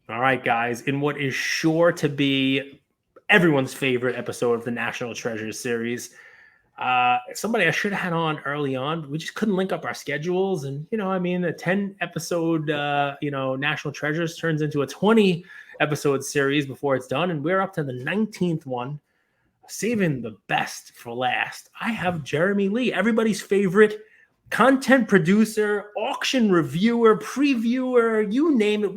All right, guys, in what is sure to be everyone's favorite episode of the National Treasures series, somebody I should have had on early on, but we just couldn't link up our schedules. And, a 10 episode, National Treasures turns into a 20 episode series before it's done. And we're up to the 19th one, saving the best for last. I have Jeremy Lee, everybody's favorite content producer, auction reviewer, previewer, you name it.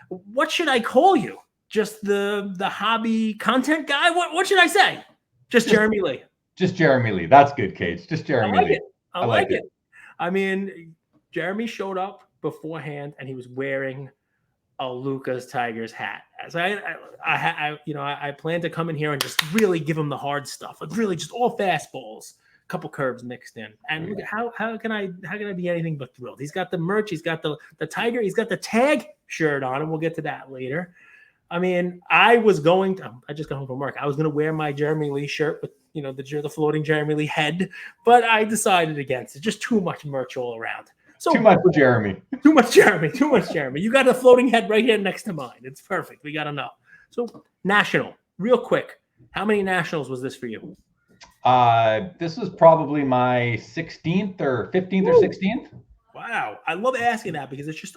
What should I call you? Just the hobby content guy? What should I say? Just Jeremy Lee. Just Jeremy Lee. That's good, Cage. Just Jeremy Lee. I like it. I mean, Jeremy showed up beforehand and he was wearing a Lucas Tigers hat. So I plan to come in here and just really give him the hard stuff, like really just all fastballs, a couple curves mixed in. And look at how can I be anything but thrilled? He's got the merch, he's got the Tiger, he's got the tag shirt on, and we'll get to that later. I mean, I just got home from work. I was going to wear my Jeremy Lee shirt with, the floating Jeremy Lee head, but I decided against it. Just too much merch all around. So too much Jeremy. Too much Jeremy. You got a floating head right here next to mine. It's perfect. We got to know. So national, real quick. How many nationals was this for you? This was probably my 16th or 15th or 16th. Wow. I love asking that because it's just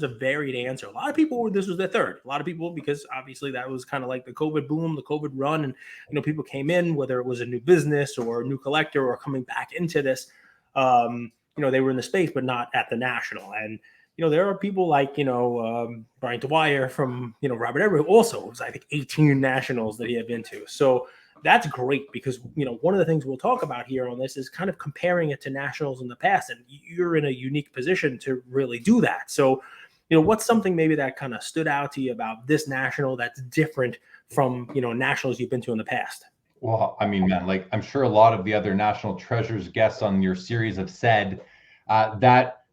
a varied answer. A lot of people, this was their third. A lot of people, because obviously that was kind of like the COVID boom, the COVID run. And, people came in, whether it was a new business or a new collector or coming back into this, they were in the space, but not at the national. And, there are people like, Brian Dwyer from, Robert Everett, who also was, I think, 18 nationals that he had been to. So that's great because, one of the things we'll talk about here on this is kind of comparing it to nationals in the past. And you're in a unique position to really do that. So, what's something maybe that kind of stood out to you about this national that's different from, nationals you've been to in the past? Well, I mean, man, like I'm sure a lot of the other National Treasures guests on your series have said that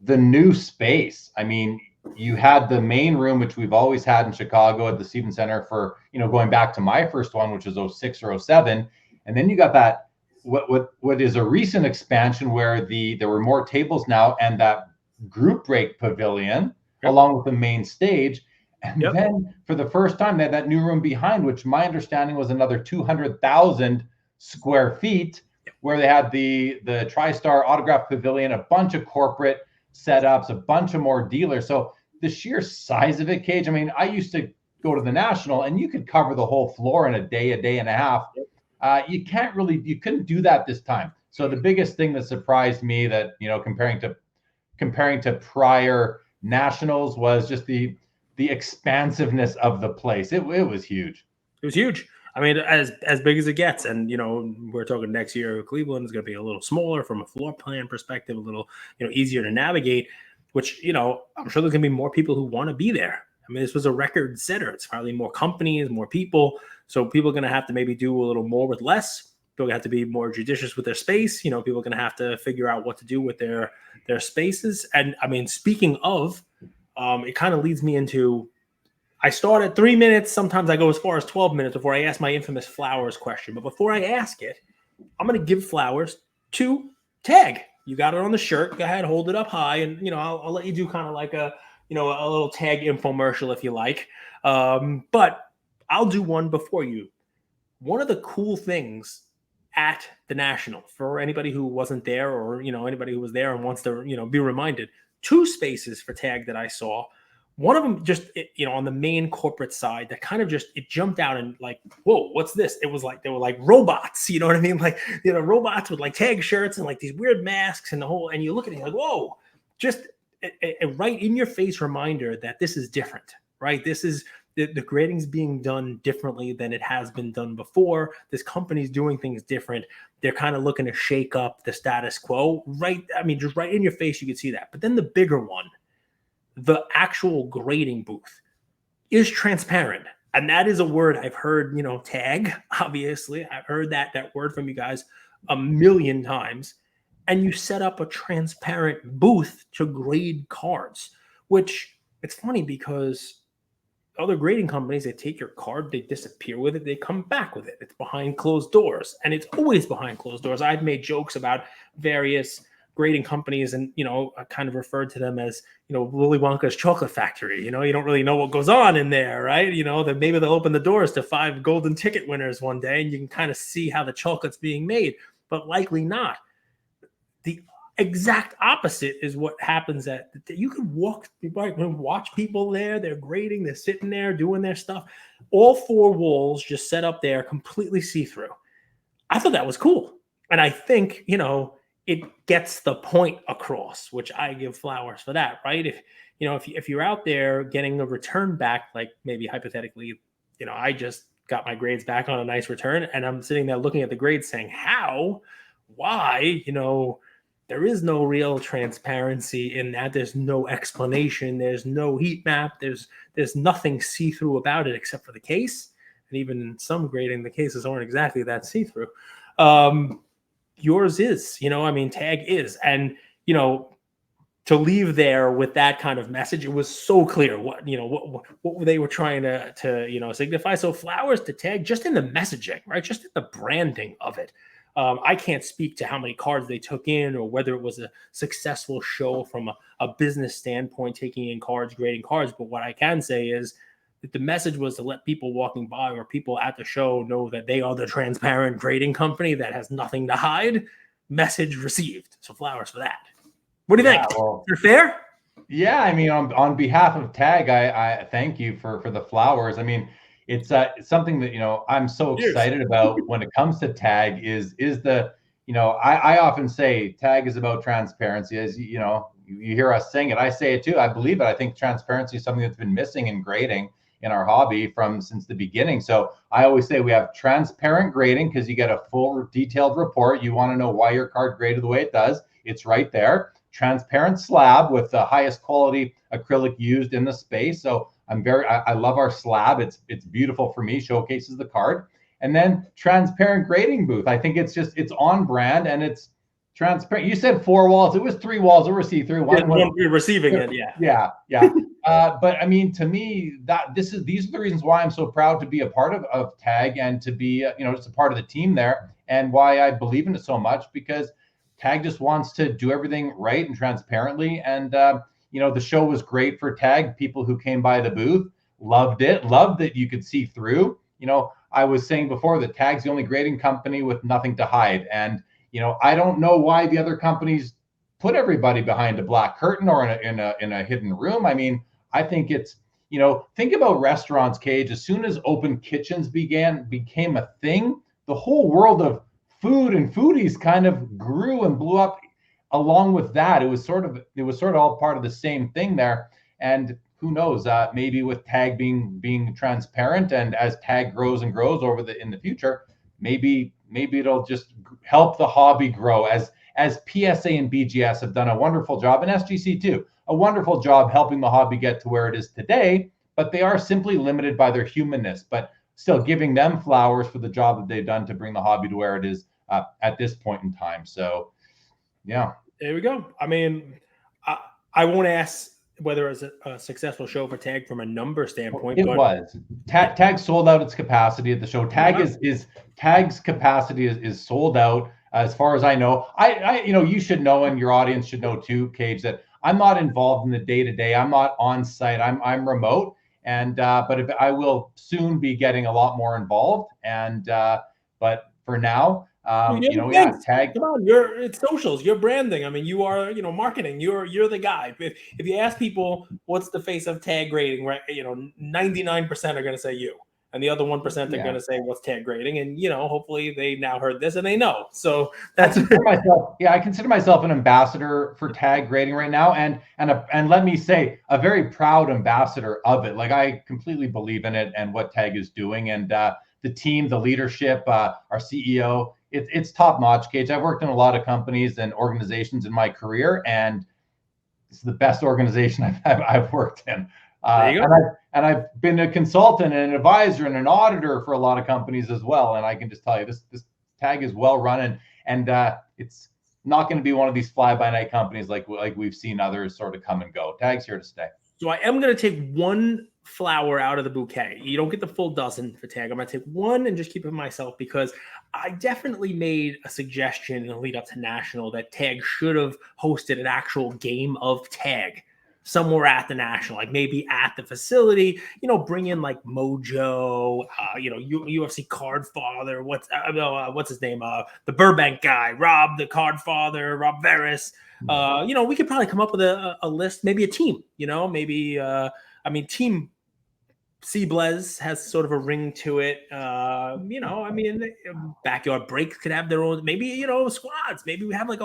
the new space, I mean, you had the main room, which we've always had in Chicago at the Stevens Center for, going back to my first one, which was 06 or 07. And then you got that, what is a recent expansion where there were more tables now and that group break pavilion along with the main stage. And then for the first time, they had that new room behind, which my understanding was another 200,000 square feet, where they had the TriStar Autograph Pavilion, a bunch of corporate setups, a bunch of more dealers. So the sheer size of it, Cage, I mean, I used to go to the National and you could cover the whole floor in a day and a half. You couldn't do that this time. So the biggest thing that surprised me that, comparing to prior nationals was just the expansiveness of the place. It was huge. It was huge. I mean, as big as it gets. And, we're talking next year, Cleveland is going to be a little smaller from a floor plan perspective, a little, easier to navigate, which, I'm sure there's going to be more people who want to be there. I mean, this was a record setter. It's probably more companies, more people. So people are going to have to maybe do a little more with less. People have to be more judicious with their space. People are going to have to figure out what to do with their spaces. And I mean, speaking of, it kind of leads me into, I start at 3 minutes. Sometimes I go as far as 12 minutes before I ask my infamous flowers question. But before I ask it, I'm going to give flowers to Tag. You got it on the shirt. Go ahead, hold it up high. And, I'll let you do kind of like a little Tag infomercial if you like. But I'll do one before you. One of the cool things at the National, for anybody who wasn't there or, anybody who was there and wants to, be reminded, 2 spaces for Tag that I saw. One of them just, on the main corporate side that kind of just, it jumped out and like, whoa, what's this? It was like, they were like robots, you know what I mean? Like, robots with like Tag shirts and like these weird masks and and you look at it like, whoa, just a right in your face reminder that this is different, right? This is, the grading's being done differently than it has been done before. This company's doing things different. They're kind of looking to shake up the status quo, right? I mean, just right in your face, you can see that. But then the bigger one, the actual grading booth is transparent. And that is a word I've heard, Tag, obviously. I've heard that word from you guys a million times. And you set up a transparent booth to grade cards, which it's funny because other grading companies, they take your card, they disappear with it, they come back with it. It's behind closed doors, and it's always behind closed doors. I've made jokes about various grading companies, and I kind of referred to them as Willy Wonka's chocolate factory. You don't really know what goes on in there, right? That maybe they'll open the doors to 5 golden ticket winners one day, and you can kind of see how the chocolate's being made, but likely not. The exact opposite is what happens you can watch people there. They're grading, they're sitting there doing their stuff. All 4 walls just set up there, completely see-through. I thought that was cool. And I think, it gets the point across, which I give flowers for that, right? If you're out there getting a return back, like maybe hypothetically, I just got my grades back on a nice return, and I'm sitting there looking at the grades saying, how, why, there is no real transparency in that. There's no explanation. There's no heat map. There's nothing see-through about it except for the case. And even in some grading, the cases aren't exactly that see-through. Yours is, TAG is. And, to leave there with that kind of message, it was so clear what they were trying to signify. So flowers to TAG just in the messaging, right? Just in the branding of it. I can't speak to how many cards they took in or whether it was a successful show from a business standpoint, taking in cards, grading cards. But what I can say is that the message was to let people walking by or people at the show know that they are the transparent grading company that has nothing to hide. Message received. So flowers for that. What do you think? Well, is it fair? Yeah, I mean, on behalf of TAG, I thank you for the flowers. I mean, it's something that I'm so excited about when it comes to TAG is the I often say TAG is about transparency. As you hear us saying it, I say it too. I believe it. I think transparency is something that's been missing in grading in our hobby since the beginning. So I always say we have transparent grading because you get a full detailed report. You want to know why your card graded the way it does. It's right there. Transparent slab with the highest quality acrylic used in the space. So I love our slab. It's beautiful for me, showcases the card. And then transparent grading booth. I think it's on brand and it's transparent. You said 4 walls. It was 3 walls that were see-through. One we're receiving it. Yeah. But I mean, to me, these are the reasons why I'm so proud to be a part of TAG and to be, just a part of the team there, and why I believe in it so much, because TAG just wants to do everything right and transparently. And, the show was great for TAG. People who came by the booth loved it, loved that you could see through. I was saying before that TAG's the only grading company with nothing to hide. And, I don't know why the other companies put everybody behind a black curtain or in a hidden room. I mean, I think it's, think about restaurants, Cage. As soon as open kitchens became a thing, the whole world of food and foodies kind of grew and blew up along with that. It was sort of all part of the same thing there. And who knows, maybe with TAG being transparent, and as TAG grows and grows in the future, maybe it'll just help the hobby grow as PSA and BGS have done a wonderful job, and SGC too, a wonderful job helping the hobby get to where it is today. But they are simply limited by their humanness, but still giving them flowers for the job that they've done to bring the hobby to where it is at this point in time. So, yeah. There we go. I mean, I won't ask whether it's a successful show for TAG from a number standpoint. Was. TAG sold out its capacity at the show. TAG's capacity is sold out as far as I know. You should know, and your audience should know too, Cage, that I'm not involved in the day-to-day. I'm not on site. I'm remote. And but if I will soon be getting a lot more involved. And but for now, TAG. Come on, it's socials, you're branding. I mean, you are, marketing. You're the guy. If you ask people what's the face of TAG grading, right? 99% are going to say you, and the other 1% are going to say what's TAG grading. And hopefully they now heard this and they know. So that's I consider myself an ambassador for TAG grading right now, and let me say, a very proud ambassador of it. Like, I completely believe in it and what TAG is doing, and the team, the leadership, our CEO. It's top notch, Cage. I've worked in a lot of companies and organizations in my career, and it's the best organization I've worked in. And I've been a consultant and an advisor and an auditor for a lot of companies as well. And I can just tell you, this TAG is well run, and it's not going to be one of these fly-by-night companies like we've seen others sort of come and go. TAG's here to stay. So I am going to take one flower out of the bouquet. You don't get the full dozen for TAG. I'm going to take one and just keep it myself, because I definitely made a suggestion in the lead up to National that Tag should have hosted an actual game of tag somewhere at the National, like maybe at the facility, bring in like Mojo, UFC Card Father, what's his name? The Burbank guy, Rob the Card Father, Rob Veris. We could probably come up with a list, maybe a team, Team Blaze has sort of a ring to it. Backyard Breaks could have their own, maybe, squads. Maybe we have like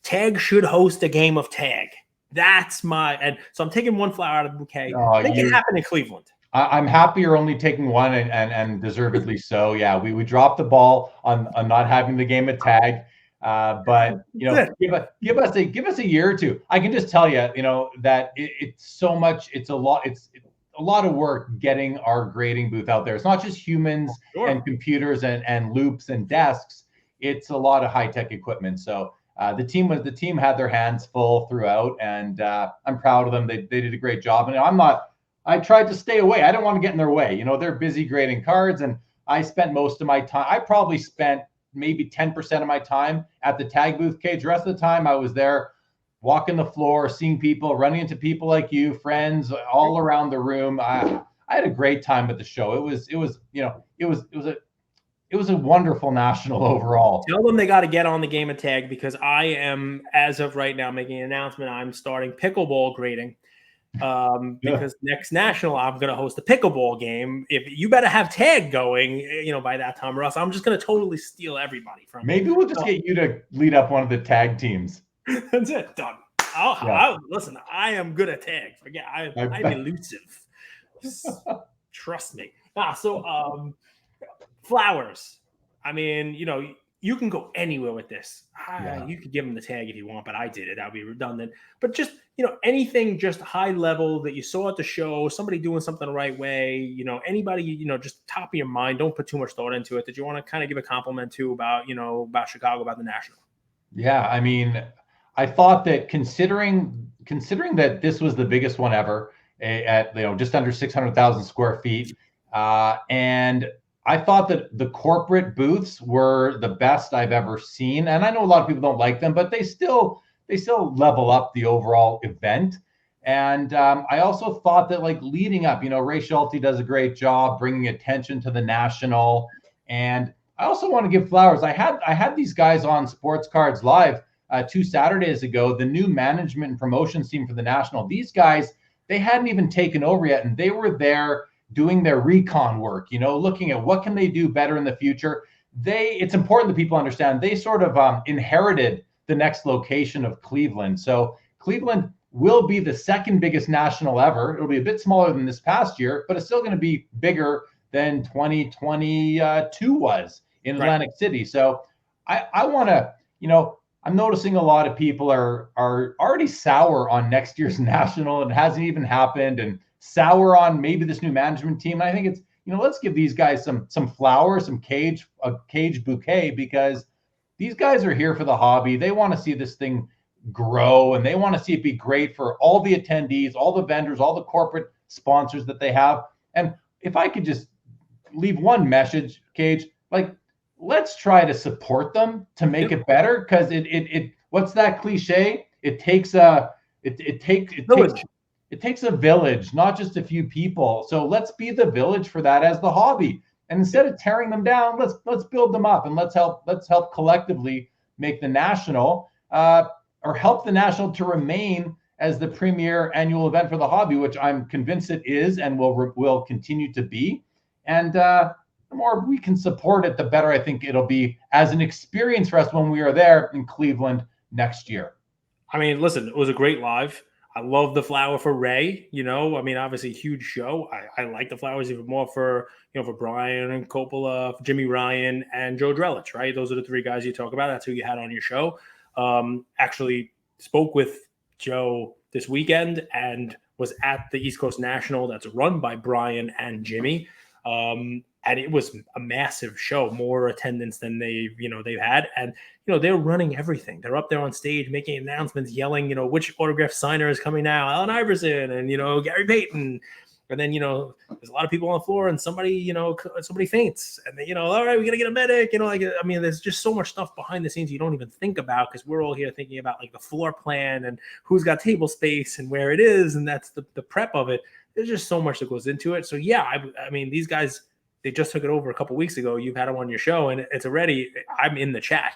Tag should host a game of tag. That's and so I'm taking one flower out of the bouquet. Make it happen in Cleveland. I'm happy you're only taking one and deservedly so. Yeah, we dropped the ball on not having the game of tag. But give us a year or two. I can just tell you, that it's so much. It's a lot of work getting our grading booth out there. It's not just humans and computers and loops and desks. It's a lot of high tech equipment. So the team had their hands full throughout, and I'm proud of them. They did a great job. And I tried to stay away. I don't want to get in their way. They're busy grading cards, and I spent most of my time. I probably spent maybe 10% of my time at the tag booth cage. The rest of the time I was there walking the floor, seeing people, running into people like you, friends all around the room. I had a great time at the show. It was a wonderful National overall. Tell them they got to get on the game of tag, because I am, as of right now, making an announcement. I'm starting pickleball grading. Because next National, I'm going to host a pickleball game. If you better have tag going, by that time, Russ, I'm just going to totally steal everybody from Maybe you. We'll just get you to lead up one of the tag teams. That's it. Done. Listen, I am good at tag. Forget, I'm elusive. Trust me. Flowers. You can go anywhere with this. You could give them the tag if you want, but I did it. That would be redundant. But just, anything just high level that you saw at the show, somebody doing something the right way, anybody, just top of your mind, don't put too much thought into it, that you want to kind of give a compliment to about Chicago, about the National. Yeah, I thought that considering that this was the biggest one ever at just under 600,000 square feet, and I thought that the corporate booths were the best I've ever seen. And I know a lot of people don't like them, but they still level up the overall event. And I also thought that, like, leading up, Ray Schulte does a great job bringing attention to the National. And I also want to give flowers. I had these guys on Sports Cards Live 2 Saturdays ago, the new management and promotions team for the National. These guys, they hadn't even taken over yet, and they were there doing their recon work, looking at what can they do better in the future. It's important that people understand they sort of inherited the next location of Cleveland. So Cleveland will be the second biggest National ever. It'll be a bit smaller than this past year, but it's still going to be bigger than 2022 was in Atlantic City. So I want to, I'm noticing a lot of people are already sour on next year's National. It hasn't even happened, and sour on maybe this new management team. And I think it's, let's give these guys some flowers, a cage bouquet, because these guys are here for the hobby. They want to see this thing grow, and they want to see it be great for all the attendees, all the vendors, all the corporate sponsors that they have. And if I could just leave one message, Cage, like, let's try to support them to make it better, because it what's that cliche? It takes a village, not just a few people. So let's be the village for that as the hobby. And instead of tearing them down, let's build them up, and let's help collectively make the National or help the National to remain as the premier annual event for the hobby, which I'm convinced it is and will continue to be. And the more we can support it, the better I think it'll be as an experience for us when we are there in Cleveland next year. Listen, it was a great live. I love the flower for Ray, obviously huge show. I like the flowers even more for Brian and Coppola, for Jimmy Ryan and Joe Drelich, right? Those are the 3 guys you talk about. That's who you had on your show. Actually spoke with Joe this weekend and was at the East Coast National that's run by Brian and Jimmy. And it was a massive show, more attendance than they've had. And, they're running everything. They're up there on stage, making announcements, yelling, which autograph signer is coming now, Allen Iverson and, Gary Payton. And then, there's a lot of people on the floor and somebody faints and then, all right, we got to get a medic, like, I mean, there's just so much stuff behind the scenes you don't even think about because we're all here thinking about like the floor plan and who's got table space and where it is. And that's the prep of it. There's just so much that goes into it. So yeah, I mean, these guys, they just took it over a couple weeks ago. You've had them on your show and it's already, I'm in the chat.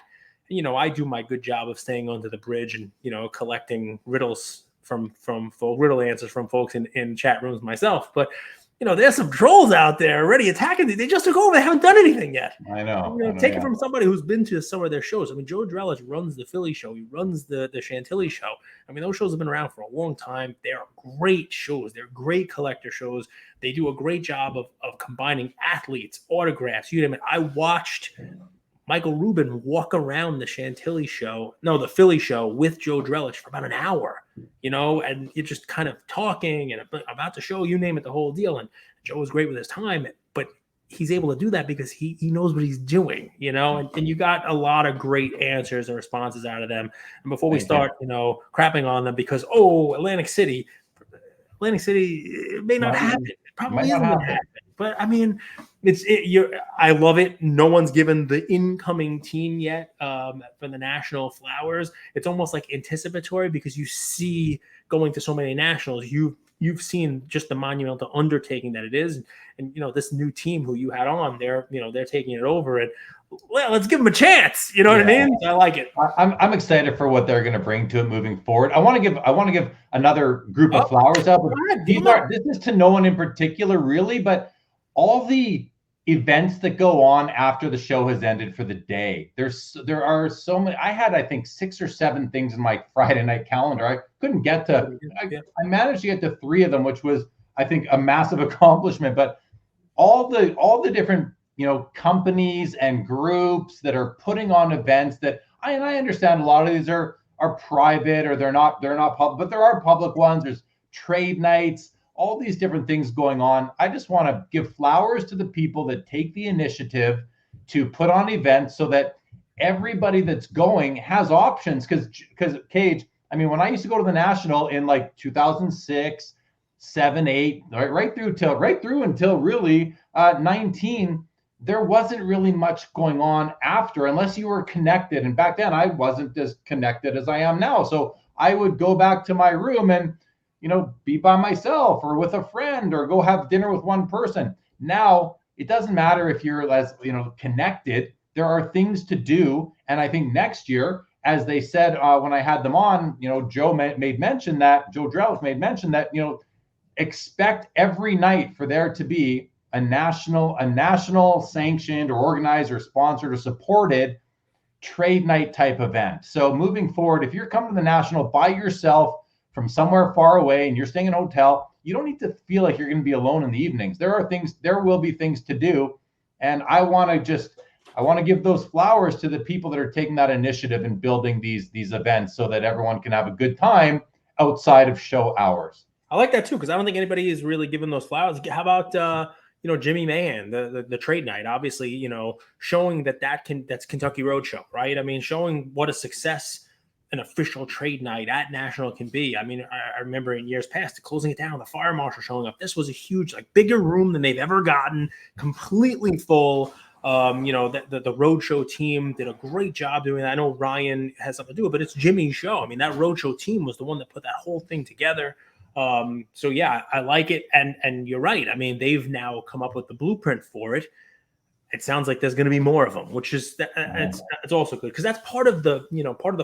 I do my good job of staying under the bridge and, collecting riddles from folk, riddle answers from folks in chat rooms myself. But, there's some trolls out there already attacking. They just took over. They haven't done anything yet. I know. Take it from somebody who's been to some of their shows. I mean, Joe Drelich runs the Philly show. He runs the Chantilly show. I mean, those shows have been around for a long time. They are great shows. They're great collector shows. They do a great job of combining athletes, autographs, you name it. I watched Michael Rubin walk around the Philly show with Joe Drelich for about an hour, and you're just kind of talking and about the show, you name it, the whole deal. And Joe was great with his time, but he's able to do that because he knows what he's doing, and you got a lot of great answers and responses out of them. And before we start, crapping on them because, Atlantic City, it may not happen. It probably isn't going to happen. But I mean, I love it. No one's given the incoming team yet for the national flowers. It's almost like anticipatory because you see going to so many nationals, you've seen just the monumental undertaking that it is, and this new team who you had on, they're taking it over, and let's give them a chance. You know what I mean? I like it. I'm excited for what they're going to bring to it moving forward. I want to give another group of flowers out. This is to no one in particular, really, but all the events that go on after the show has ended for the day. There are so many. I had, I think, 6 or 7 things in my Friday night calendar. I couldn't get to. I managed to get to 3 of them, which was, I think, a massive accomplishment. But all the different companies and groups that are putting on events that I understand a lot of these are private or they're not public, but there are public ones. There's trade nights. All these different things going on. I just want to give flowers to the people that take the initiative to put on events so that everybody that's going has options. Because Cage, I mean, when I used to go to the National in like 2006, 7, 8, right through until really 19, there wasn't really much going on after unless you were connected. And back then I wasn't as connected as I am now. So I would go back to my room and be by myself or with a friend or go have dinner with one person. Now, it doesn't matter if you're less, connected. There are things to do. And I think next year, as they said when I had them on, Joe made mention that, Joe Drelich made mention that, expect every night for there to be a national sanctioned or organized or sponsored or supported trade night type event. So moving forward, if you're coming to the National by yourself, from somewhere far away and you're staying in a hotel, you don't need to feel like you're going to be alone in the evenings. There will be things to do. And I want to give those flowers to the people that are taking that initiative and building these events so that everyone can have a good time outside of show hours. I like that too, because I don't think anybody is really giving those flowers. How about Jimmy Mahan, the trade night, obviously, showing that's Kentucky Roadshow, right? I mean, showing what a success an official trade night at National can be. I mean, I remember in years past, closing it down, the fire marshal showing up. This was a huge, bigger room than they've ever gotten, completely full. The Roadshow team did a great job doing that. I know Ryan has something to do with it, but it's Jimmy's show. I mean, that Roadshow team was the one that put that whole thing together. So yeah, I like it. And you're right. I mean, they've now come up with the blueprint for it. It sounds like there's going to be more of them, which is it's also good because that's part of the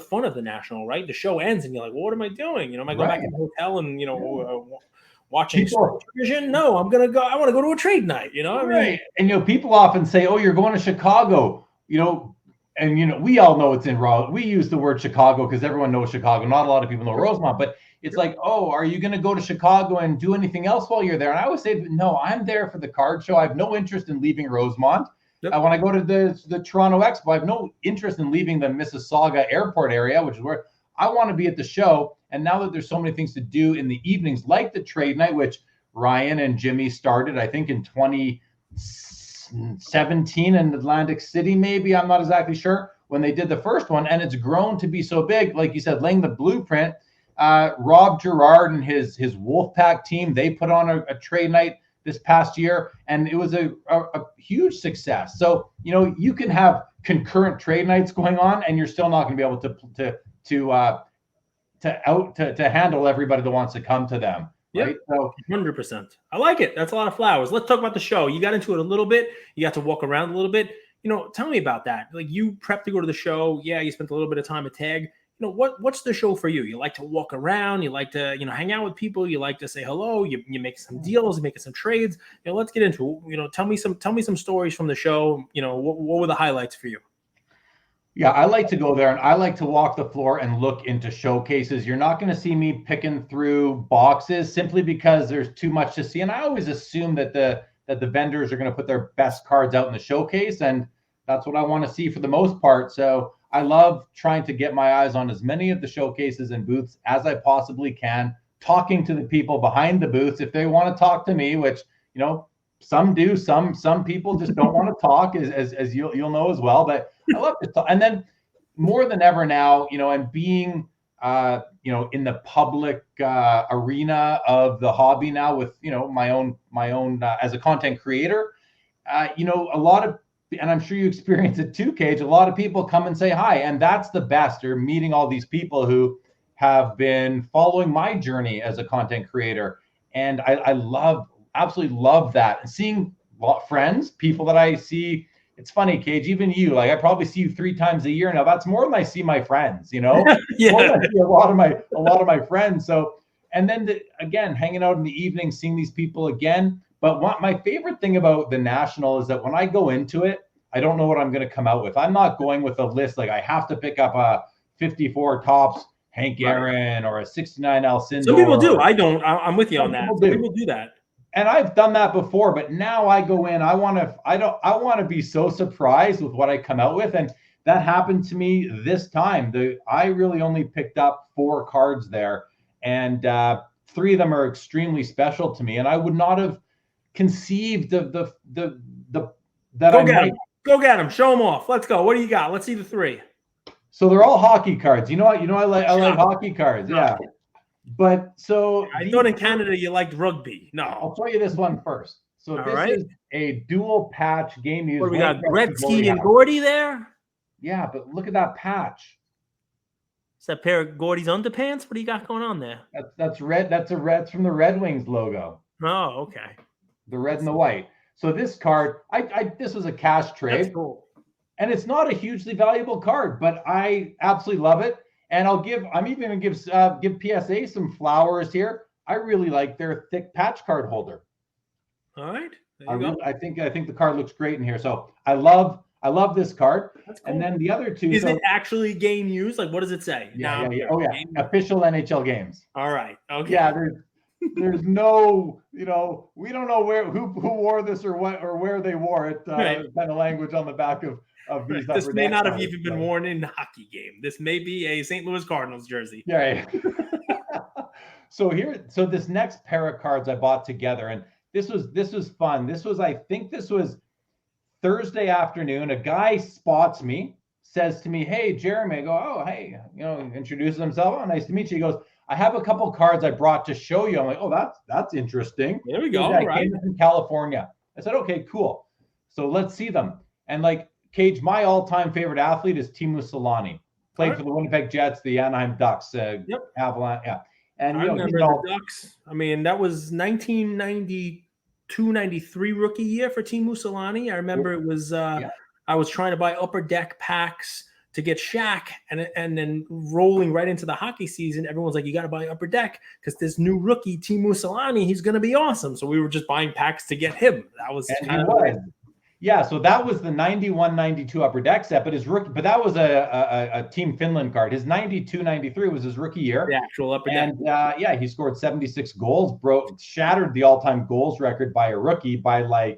fun of the National, right? The show ends and you're like, well, what am I doing? Am I going back to the hotel and watching television? No, I'm gonna go. I want to go to a trade night. Right. And people often say, oh, you're going to Chicago. And we all know it's in Rosemont. We use the word Chicago because everyone knows Chicago. Not a lot of people know Rosemont, but it's like, oh, are you going to go to Chicago and do anything else while you're there? And I would say, no, I'm there for the card show. I have no interest in leaving Rosemont. Yep. When I go to the Toronto Expo, I have no interest in leaving the Mississauga airport area, which is where I want to be at the show. And now that there's so many things to do in the evenings, like the trade night, which Ryan and Jimmy started, I think, in 2017 in Atlantic City, maybe, I'm not exactly sure, when they did the first one. And it's grown to be so big, like you said, laying the blueprint. Rob Gerard and his Wolfpack team, they put on a trade night this past year, and it was a huge success. So, you know, you can have concurrent trade nights going on, and you're still not going to be able to handle everybody that wants to come to them. Right? Yeah, so 100%. I like it. That's a lot of flowers. Let's talk about the show. You got into it a little bit. You got to walk around a little bit. You know, tell me about that. Like, you prepped to go to the show. Yeah, you spent a little bit of time at TAG. You know, what's the show for you? You like to walk around, you like to, you know, hang out with people, you like to say hello, you make some deals, you make some trades. You know, let's get into it. You know, tell me some stories from the show. You know, what were the highlights for you? Yeah, I like to go there, and I like to walk the floor and look into showcases. You're not going to see me picking through boxes simply because there's too much to see. And I always assume that the vendors are going to put their best cards out in the showcase, and that's what I want to see for the most part. So I love trying to get my eyes on as many of the showcases and booths as I possibly can, talking to the people behind the booths if they want to talk to me, which, you know, some do, some people just don't want to talk, as you'll know as well. But I love to talk. And then more than ever now, you know, and being you know, in the public arena of the hobby now with, you know, my own as a content creator, you know, a lot of, and I'm sure you experience it too, Cage, a lot of people come and say hi, and that's the best. You're meeting all these people who have been following my journey as a content creator, and I absolutely love that. And seeing friends, people that I see, it's funny, Cage, even you, like I probably see you 3 times a year now. That's more than I see my friends, you know. Yeah, more than I see a lot of my friends. So, and then again, hanging out in the evening, seeing these people again. But what my favorite thing about the National is that when I go into it, I don't know what I'm going to come out with. I'm not going with a list like I have to pick up a 54 tops Hank Aaron or a 69 Alcindor. Some people do. I don't. I'm with you on that. Some people do that. And I've done that before, but now I go in. I want to be so surprised with what I come out with, and that happened to me this time. I really only picked up 4 cards there, and 3 of them are extremely special to me. And I would not have conceived of Go get them. Show them off. Let's go. What do you got? Let's see the 3. So they're all hockey cards. You know what? I like hockey cards. Yeah. But so I thought in Canada you liked rugby. No. I'll show you this one first. So this is a dual patch game used. What do we got? Gretzky and Gordy there? Yeah, but look at that patch. Is that a pair of Gordy's underpants? What do you got going on there? That's red. That's from the Red Wings logo. Oh, okay. The red and the white. So this card, this was a cash trade. That's cool. And it's not a hugely valuable card, but I absolutely love it. And I'm even going to give PSA some flowers here. I really like their thick patch card holder. All right. I think the card looks great in here. So I love this card. That's cool. And then the other 2. Is it actually game used? Like, what does it say? Yeah. Oh yeah. Official NHL games. All right. Okay. Yeah. There's no, you know, we don't know who wore this or what or where they wore it. Kind of language on the back of these. This may not have even been worn in a hockey game. This may be a St. Louis Cardinals jersey. Yeah. So this next pair of cards I bought together, and this was fun. I think this was Thursday afternoon. A guy spots me, says to me, "Hey, Jeremy." I go, "Oh, hey," you know, introduces himself. "Oh, nice to meet you." He goes, "I have a couple cards I brought to show you." I'm like, "Oh, that's interesting." There we go. I came from California. I said, "Okay, cool. So let's see them." And like, Cage, my all-time favorite athlete is Teemu Selanne. Played for the Winnipeg Jets, the Anaheim Ducks, Avalanche. Yeah. And I remember the Ducks. I mean, that was 1992, 93 rookie year for Teemu Selanne. I remember it was I was trying to buy upper deck packs to get Shaq, and then rolling right into the hockey season, everyone's like, you got to buy upper deck because this new rookie, Teemu Selanne, he's going to be awesome. So we were just buying packs to get him. That was kind of Yeah, so that was the 91-92 upper deck set, but that was a Team Finland card. His 92-93 was his rookie year. The actual upper deck. And he scored 76 goals, shattered the all-time goals record by a rookie by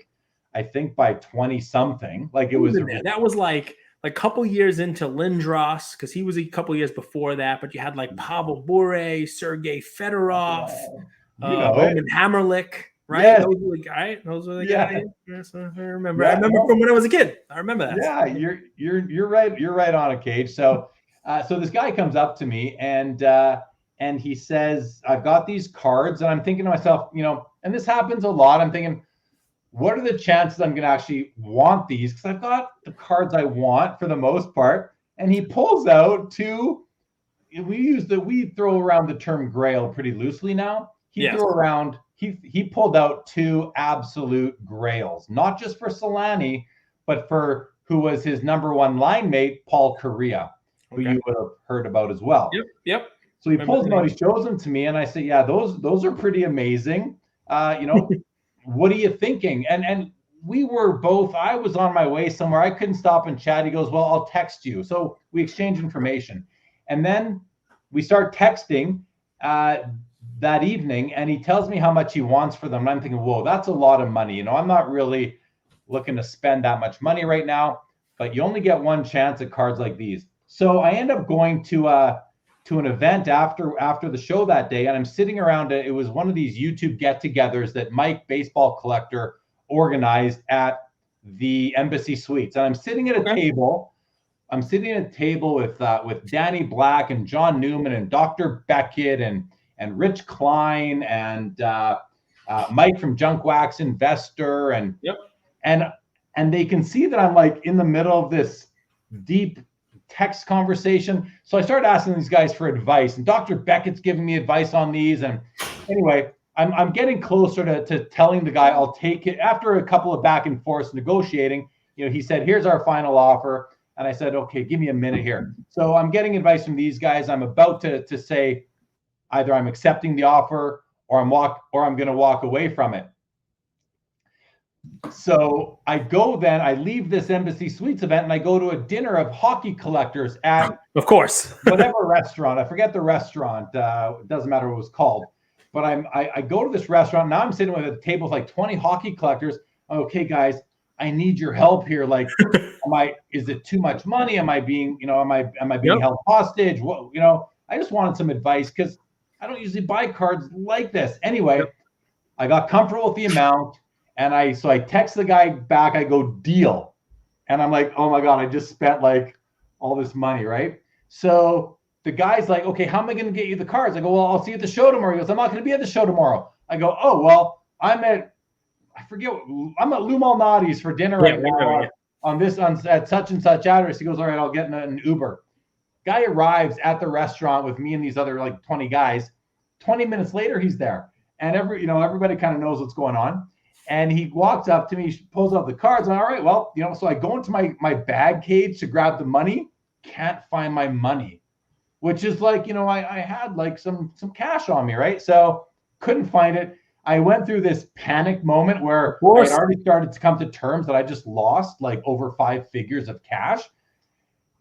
I think by 20 something. Like it was that was like a couple years into Lindros, because he was a couple years before that, but you had like Pavel Bure, Sergei Fedorov, Roman Hamrlik. Right? Yes. Those were the guys. Yes, I remember. I remember from when I was a kid. I remember that. Yeah, you're right. You're right on a Cage. So this guy comes up to me and and he says, I've got these cards, and I'm thinking to myself, and this happens a lot. I'm thinking, what are the chances I'm going to actually want these? Because I've got the cards I want for the most part. And he pulls out two. We throw around the term grail pretty loosely now. He pulled out two absolute grails, not just for Solani, but for who was his number one line mate, Paul Correa, who you would have heard about as well. Yep. So he pulls them out, he shows them to me, and I say, yeah, those are pretty amazing. What are you thinking? And we were both, I was on my way somewhere. I couldn't stop and chat. He goes, well, I'll text you. So we exchange information. And then we start texting that evening, and he tells me how much he wants for them. And I'm thinking, whoa, that's a lot of money. I'm not really looking to spend that much money right now, but you only get one chance at cards like these. So I end up going to an event after the show that day, and I'm sitting around it. It was one of these YouTube get-togethers that Mike, baseball collector, organized at the Embassy Suites. And I'm sitting at a table. I'm sitting at a table with Danny Black and John Newman and Dr. Beckett and Rich Klein and Mike from Junk Wax Investor and they can see that I'm like in the middle of this deep text conversation. So I started asking these guys for advice, and Dr. Beckett's giving me advice on these. And anyway, I'm getting closer to telling the guy I'll take it. After a couple of back and forth negotiating, he said, here's our final offer. And I said, okay, give me a minute here. So I'm getting advice from these guys. I'm about to say either I'm accepting the offer or I'm going to walk away from it. So I leave this Embassy Suites event and I go to a dinner of hockey collectors at, of course, whatever restaurant. I forget the restaurant. It doesn't matter what it was called. But I go to this restaurant. Now I'm sitting with a table with like 20 hockey collectors. Okay, guys, I need your help here. Like, is it too much money? Am I being, am I being held hostage? What, I just wanted some advice because I don't usually buy cards like this. Anyway, I got comfortable with the amount. And I text the guy back, I go, deal. And I'm like, oh my God, I just spent like all this money, right? So the guy's like, okay, how am I going to get you the cards? I go, well, I'll see you at the show tomorrow. He goes, I'm not going to be at the show tomorrow. I go, oh, well, I'm at Lou Malnati's for dinner right now at such and such address. He goes, all right, I'll get in an Uber. Guy arrives at the restaurant with me and these other like 20 guys. 20 minutes later, he's there. And everybody kind of knows what's going on. And he walks up to me, pulls out the cards. And all right, well, so I go into my bag cage to grab the money. Can't find my money, which is like, I had like some cash on me, right? So couldn't find it. I went through this panic moment where I had already started to come to terms that I just lost like over 5 figures of cash.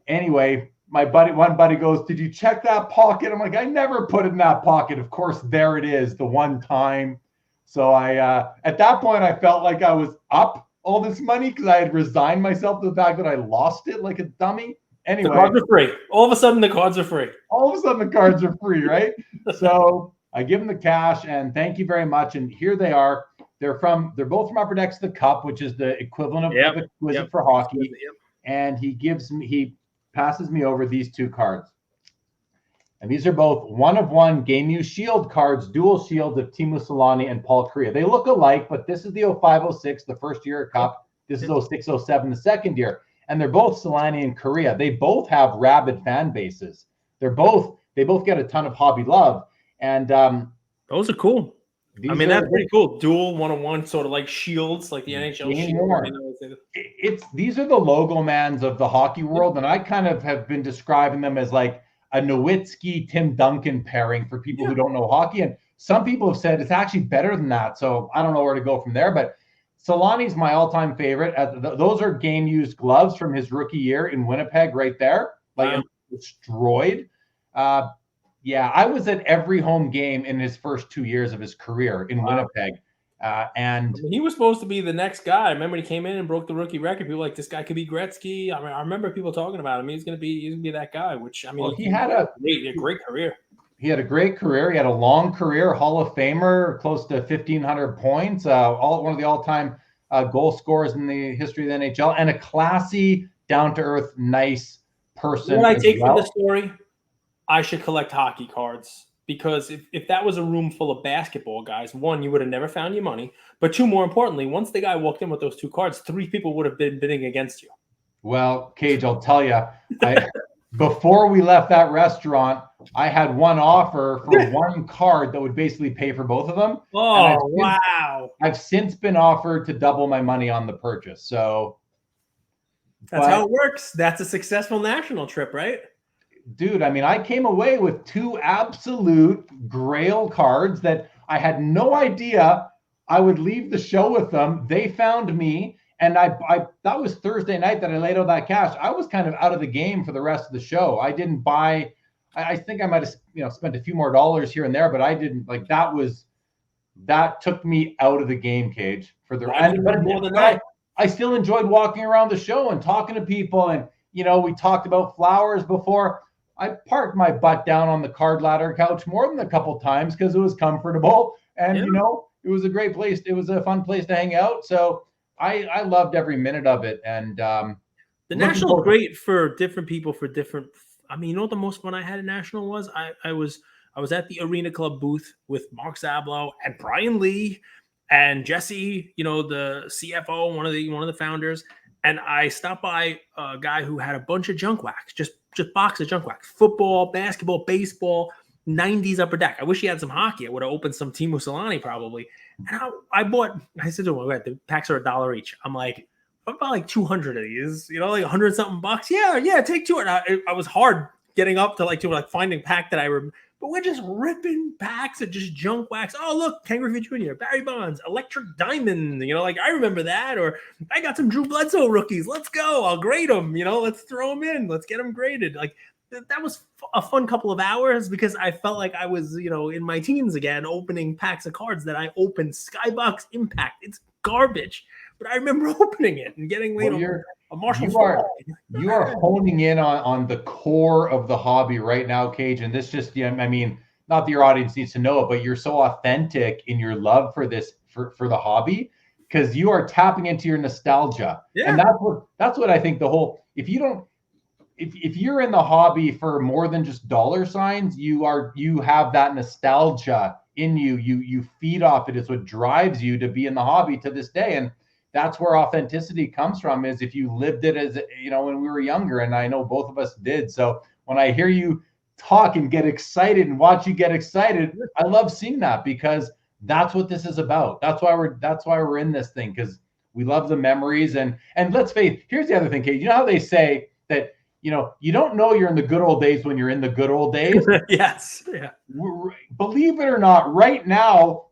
Anyway, one buddy goes, did you check that pocket? I'm like, I never put it in that pocket. Of course, there it is, the one time. So at that point, I felt like I was up all this money because I had resigned myself to the fact that I lost it like a dummy. Anyway, the cards are free. All of a sudden, the cards are free. All of a sudden, the cards are free, right? So I give them the cash and thank you very much. And here they are. They're both from Upper Decks of the Cup, which is the equivalent of Exquisite for hockey. And he passes me over these 2 cards. And these are both 1-of-1 Game Use Shield cards, dual shields of Teemu Selanne and Paul Correa. They look alike, but this is the 05-06, the first year at Cup. This is 06-07, the second year. And they're both Selanne and Correa. They both have rabid fan bases. They both get a ton of hobby love. And those are cool. That's pretty cool. Dual 1-of-1, sort of like shields, like the NHL shield. These are the logo mans of the hockey world, and I kind of have been describing them as like a Nowitzki, Tim Duncan pairing for people who don't know hockey. And some people have said it's actually better than that. So I don't know where to go from there. But Selanne's my all-time favorite. Those are game-used gloves from his rookie year in Winnipeg right there. Like destroyed. I was at every home game in his first 2 years of his career in Winnipeg. And he was supposed to be the next guy. I remember he came in and broke the rookie record. People were like, this guy could be Gretzky. I remember people talking about him. He's gonna be that guy. Which he had a great career. He had a great career. He had a long career, Hall of Famer, close to 1,500 points. One of the all-time goal scorers in the history of the NHL, and a classy, down-to-earth, nice person. What I take from the story, I should collect hockey cards because if that was a room full of basketball guys, one, you would have never found your money. But two, more importantly, once the guy walked in with those 2 cards, 3 people would have been bidding against you. Well, Cage, I'll tell you, before we left that restaurant, I had one offer for one card that would basically pay for both of them. Oh, wow. I've since been offered to double my money on the purchase. So that's how it works. That's a successful national trip, right? Dude, I mean, I came away with 2 absolute grail cards that I had no idea I would leave the show with them. They found me, and I that was Thursday night that I laid out that cash. I was kind of out of the game for the rest of the show. I didn't buy. I think I might have spent a few more dollars here and there, but I didn't like that took me out of the game, Cage, for the but more than that. I still enjoyed walking around the show and talking to people, and we talked about flowers before. I parked my butt down on the card ladder couch more than a couple times because it was comfortable, and it was a great place. It was a fun place to hang out. So I loved every minute of it. And the National is great for different people for different. I mean, what the most fun I had at National was? I was at the Arena Club booth with Mark Zablo and Brian Lee and Jesse, the CFO, one of the founders. And I stopped by a guy who had a bunch of junk wax, just box of junk wax, football, basketball, baseball, 90s upper deck. I wish he had some hockey. I would have opened some Teemu Solani probably. And I said to him, the packs are $1 each. I'm like, what about like 200 of these? Like 100 something bucks. Yeah, take 200. I was hard getting up to like finding pack that I remember. But we're just ripping packs of just junk wax. Oh, look, Ken Griffey Jr., Barry Bonds, Electric Diamond. I remember that. Or I got some Drew Bledsoe rookies. Let's go. I'll grade them. Let's throw them in. Let's get them graded. Like that was a fun couple of hours because I felt like I was, in my teens again, opening packs of cards that I opened. Skybox Impact. It's garbage. But I remember opening it and getting a Marshall. You are honing in on the core of the hobby right now, Cage. And this just, I mean, not that your audience needs to know it, but you're so authentic in your love for this, for the hobby, because you are tapping into your nostalgia. Yeah. And that's what I think if you're in the hobby for more than just dollar signs, you have that nostalgia in you. You feed off it. It's what drives you to be in the hobby to this day. And that's where authenticity comes from, is if you lived it as, when we were younger, and I know both of us did. So when I hear you talk and get excited and watch you get excited, I love seeing that, because that's what this is about. That's why we're in this thing, because we love the memories. And let's face it, here's the other thing, Kate. You know how they say that, you don't know you're in the good old days when you're in the good old days? Yes. Yeah. Believe it or not, right now,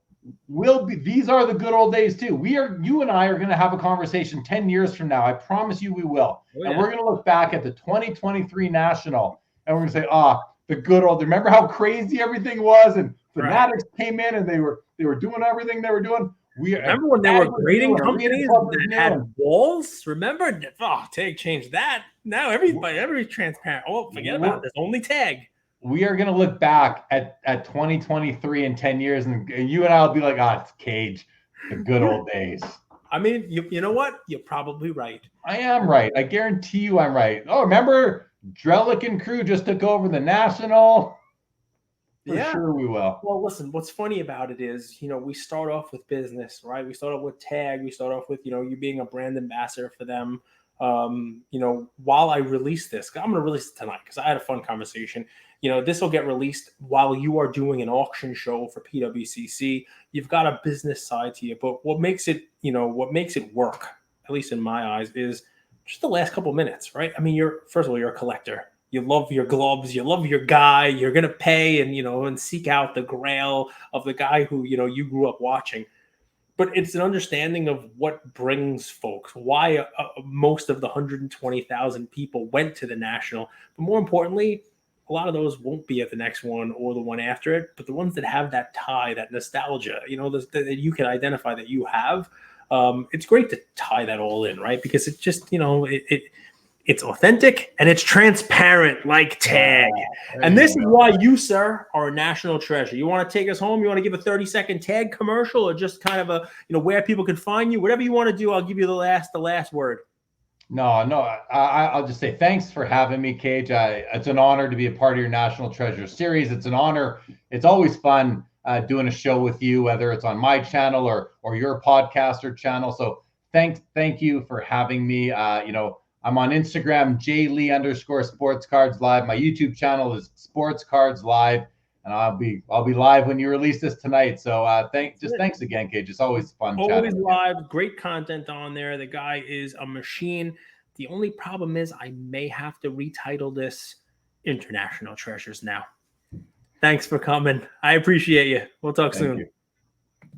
these are the good old days too. You and I are going to have a conversation 10 years from now. I promise you we will. Oh, yeah. And we're going to look back at the 2023 National, and we're going to say, the good old, remember how crazy everything was, and Fanatics came in and they were doing everything they were doing. Remember when they were grading companies that had walls? Remember? Tag changed that. Now every transparent. Oh, forget about it. There's only tag. We are going to look back at 2023 in 10 years, and you and I will be like, it's Cage, the good old days. I mean, you know what? You're probably right. I am right. I guarantee you I'm right. Oh, remember Drellick and crew just took over the National? For sure we will. Well, listen, what's funny about it is, we start off with business, right? We start off with tag. We start off with, you being a brand ambassador for them. While I release this, I'm going to release it tonight because I had a fun conversation. This will get released while you are doing an auction show for PWCC. You've got a business side to you, but what makes it work, at least in my eyes, is just the last couple minutes, right? I mean, first of all, you're a collector. You love your gloves. You love your guy. You're going to pay and seek out the grail of the guy who, you grew up watching. But it's an understanding of what brings folks, why most of the 120,000 people went to the National. But more importantly, a lot of those won't be at the next one or the one after it. But the ones that have that tie, that nostalgia, that you can identify that you have, it's great to tie that all in, right? Because it just, it's authentic and it's transparent like tag. And this is why you, sir, are a national treasure. You want to take us home? You want to give a 30-second tag commercial, or just kind of a, where people can find you? Whatever you want to do, I'll give you the last word. No, I'll just say thanks for having me, Cage. It's an honor to be a part of your National Treasure series. It's an honor. It's always fun doing a show with you, whether it's on my channel or your podcaster channel. So thank you for having me. I'm on Instagram, jlee_sportscards live. My YouTube channel is Sports Cards Live, and I'll be live when you release this tonight. So thanks again, Cage. It's always fun chatting. Always live, great content on there. The guy is a machine. The only problem is I may have to retitle this International Treasures now. Thanks for coming. I appreciate you. We'll talk soon. You.